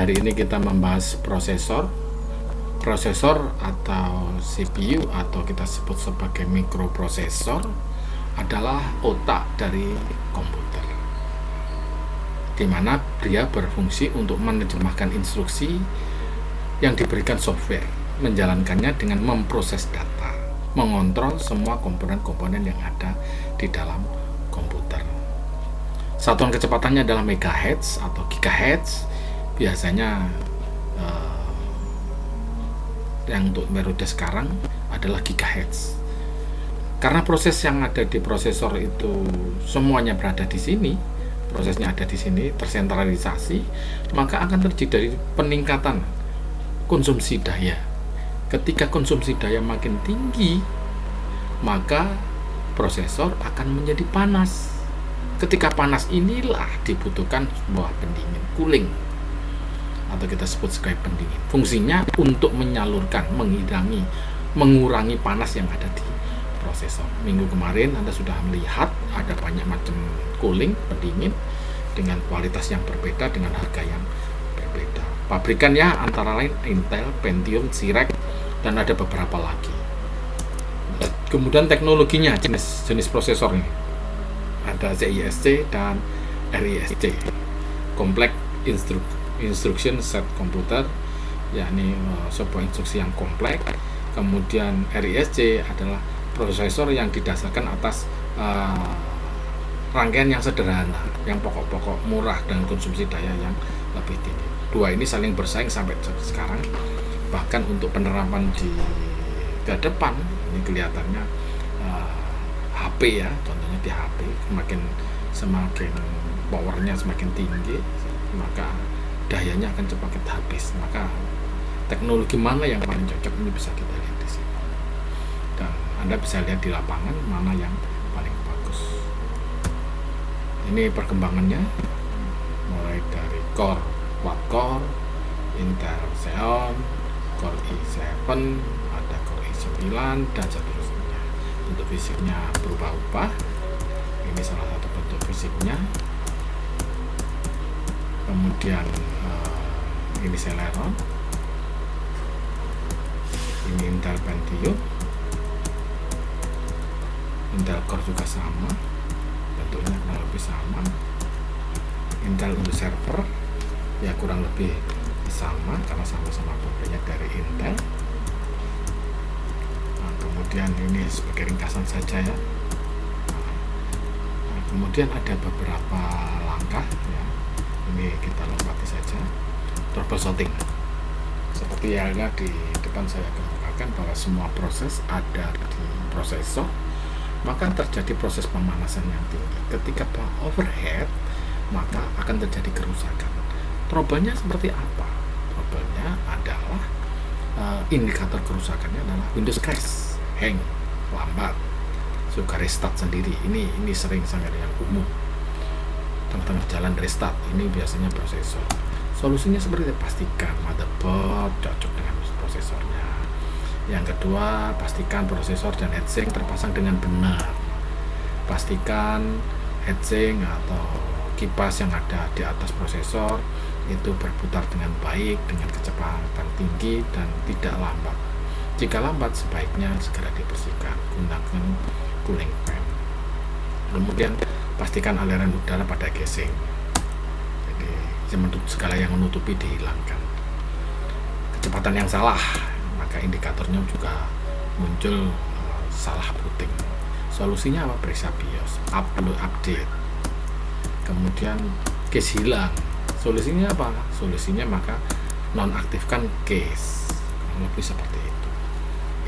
Hari ini kita membahas prosesor. Prosesor atau CPU atau kita sebut sebagai mikroprosesor adalah otak dari komputer, di mana dia berfungsi untuk menerjemahkan instruksi yang diberikan software, menjalankannya dengan memproses data, mengontrol semua komponen-komponen yang ada di dalam komputer. Satuan kecepatannya adalah megahertz atau gigahertz, biasanya yang untuk periode sekarang adalah gigahertz. Karena proses yang ada di prosesor itu semuanya berada di sini, prosesnya ada di sini, tersentralisasi, maka akan terjadi peningkatan konsumsi daya. Ketika konsumsi daya makin tinggi, maka prosesor akan menjadi panas. Ketika panas inilah dibutuhkan sebuah pendingin, cooling, atau kita sebut sebagai pendingin. Fungsinya untuk menyalurkan, mengurangi panas yang ada di prosesor. Minggu kemarin Anda sudah melihat ada banyak macam cooling, pendingin dengan kualitas yang berbeda, dengan harga yang berbeda. Pabrikannya antara lain Intel, Pentium, Cyrix, dan ada beberapa lagi. Kemudian teknologinya, jenis prosesor ini ada CISC dan RISC, Complex Instruction Set Computer, yakni sebuah instruksi yang kompleks. Kemudian RISC adalah prosesor yang didasarkan atas rangkaian yang sederhana, yang pokok-pokok, murah, dan konsumsi daya yang lebih tinggi. Dua ini saling bersaing sampai sekarang. Bahkan untuk penerapan ke depan, ini kelihatannya HP ya, contohnya di HP, semakin powernya semakin tinggi, maka dayanya akan cepat habis. Maka teknologi mana yang paling cocok ini bisa kita lihat di sini, dan Anda bisa lihat di lapangan mana yang paling bagus. Ini perkembangannya mulai dari core, quad-core, Intel Xeon, Core i7, ada Core i9, dan seterusnya. Untuk fisiknya berubah-ubah. Ini salah satu bentuk fisiknya. Kemudian ini Celeron, ini Intel Pentium, Intel Core juga sama, bentuknya kurang lebih sama. Intel untuk server ya kurang lebih sama karena sama-sama berbeda dari Intel. Nah, kemudian ini sebagai ringkasan saja ya. Nah, kemudian ada beberapa langkah ya. Ini kita lompati saja. Troubleshooting, seperti yang di depan saya kemukakan bahwa semua proses ada di prosesor, maka terjadi proses pemanasan yang tinggi. Ketika overhead, maka akan terjadi kerusakan. Trouble-nya seperti apa? Trouble-nya adalah indikator kerusakannya adalah Windows crash, hang, lambat, suka restart sendiri. Ini sering sangat yang umum. Tengah-tengah jalan restart, ini biasanya prosesor. Solusinya seperti itu, pastikan motherboard cocok dengan prosesornya. Yang kedua, pastikan prosesor dan heatsink terpasang dengan benar. Pastikan heatsink atau kipas yang ada di atas prosesor itu berputar dengan baik, dengan kecepatan tinggi dan tidak lambat. Jika lambat, sebaiknya segera dibersihkan, gunakan cooling fan. Kemudian pastikan aliran udara pada casing, jadi segala yang menutupi dihilangkan. Kecepatan yang salah, maka indikatornya juga muncul salah booting. Solusinya apa? Periksa BIOS, update. Kemudian case hilang, solusinya apa? Solusinya maka nonaktifkan case, lebih seperti itu.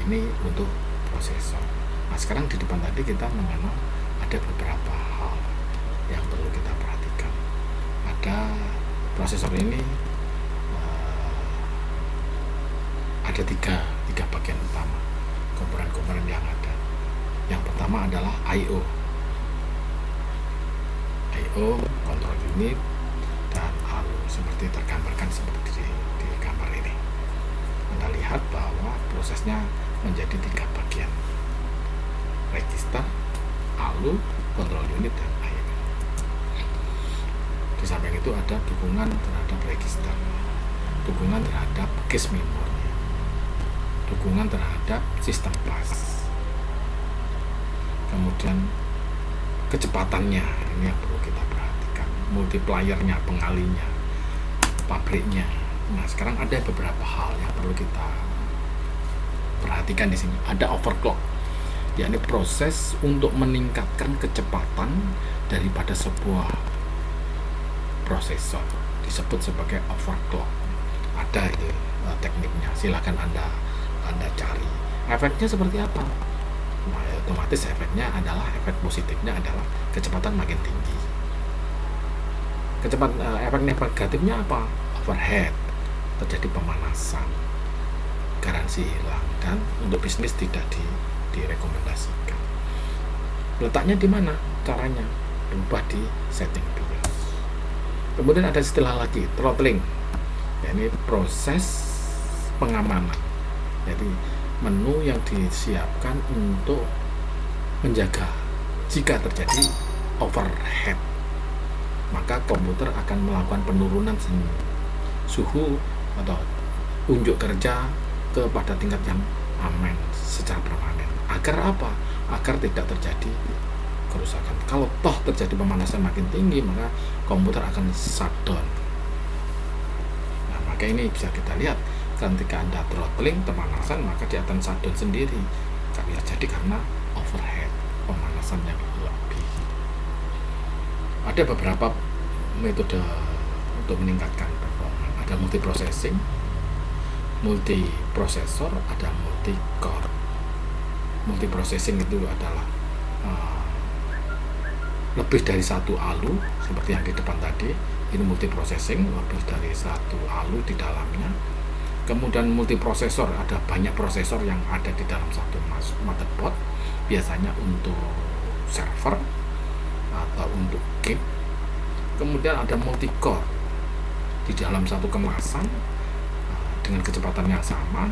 Ini untuk prosesor. Nah, sekarang di depan tadi kita mengenal ada beberapa hal yang perlu kita perhatikan. Ada prosesor ini ada tiga bagian utama, komponen-komponen yang ada. Yang pertama adalah I/O, control unit, dan ALU seperti tergambarkan seperti di gambar ini. Anda lihat bahwa prosesnya menjadi tiga bagian: register, ALU, control unit, dan I/O. Di samping itu ada dukungan terhadap register. dukungan terhadap cache memori, dukungan terhadap sistem flash, kemudian kecepatannya ini yang perlu kita perhatikan, multipliernya, pengalinya, pabriknya. Nah, sekarang ada beberapa hal yang perlu kita perhatikan di sini. Ada overclock, yakni proses untuk meningkatkan kecepatan daripada sebuah prosesor, disebut sebagai overclock. Ada itu tekniknya, silakan anda cari. Efeknya seperti apa? Nah, otomatis efeknya adalah, efek positifnya adalah kecepatan makin tinggi. Efek negatifnya apa? Overhead, terjadi pemanasan, garansi hilang, dan untuk bisnis tidak direkomendasikan. Letaknya di mana? Caranya berubah di setting BIOS. Kemudian ada istilah lagi, throttling, yakni proses pengamanan. Jadi menu yang disiapkan untuk menjaga jika terjadi overhead, maka komputer akan melakukan penurunan suhu atau unjuk kerja kepada tingkat yang aman secara permanen. Agar apa? Agar tidak terjadi kerusakan. Kalau toh terjadi pemanasan makin tinggi, maka komputer akan shutdown. Nah, maka ini bisa kita lihat, ketika Anda throttling, pemanasan, maka dia akan shutdown sendiri. Bisa jadi karena overhead, pemanasan yang lebih. Ada beberapa metode untuk meningkatkan performa. Ada multiprocessing, multiprosesor, ada multi-core. Multiprocessing itu adalah lebih dari satu ALU, seperti yang di depan tadi. Ini multiprocessing, lebih dari satu ALU di dalamnya. Kemudian multiprosesor, ada banyak prosesor yang ada di dalam satu motherboard, biasanya untuk server atau untuk game. Kemudian ada multi-core, di dalam satu kemasan dengan kecepatan yang sama,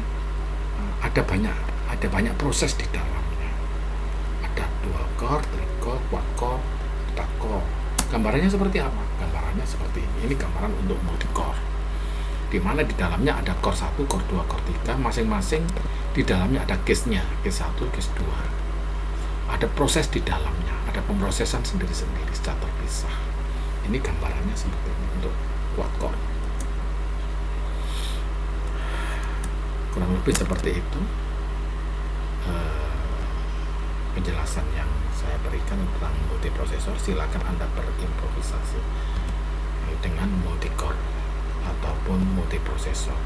ada banyak proses di dalamnya. Ada dual core, triple core, quad core, octa core. Gambarannya seperti apa? Gambarannya seperti ini. Ini gambaran untuk multi-core, di mana di dalamnya ada core 1, core 2, core 3, masing-masing di dalamnya ada cache-nya, cache 1, cache 2. Ada proses di dalamnya, ada pemrosesan sendiri-sendiri secara terpisah. Ini gambarannya seperti ini untuk quad core. Kurang lebih seperti itu penjelasan yang saya berikan tentang multiprosesor. Silakan Anda berimprovisasi dengan multi-core ataupun multiprosesor.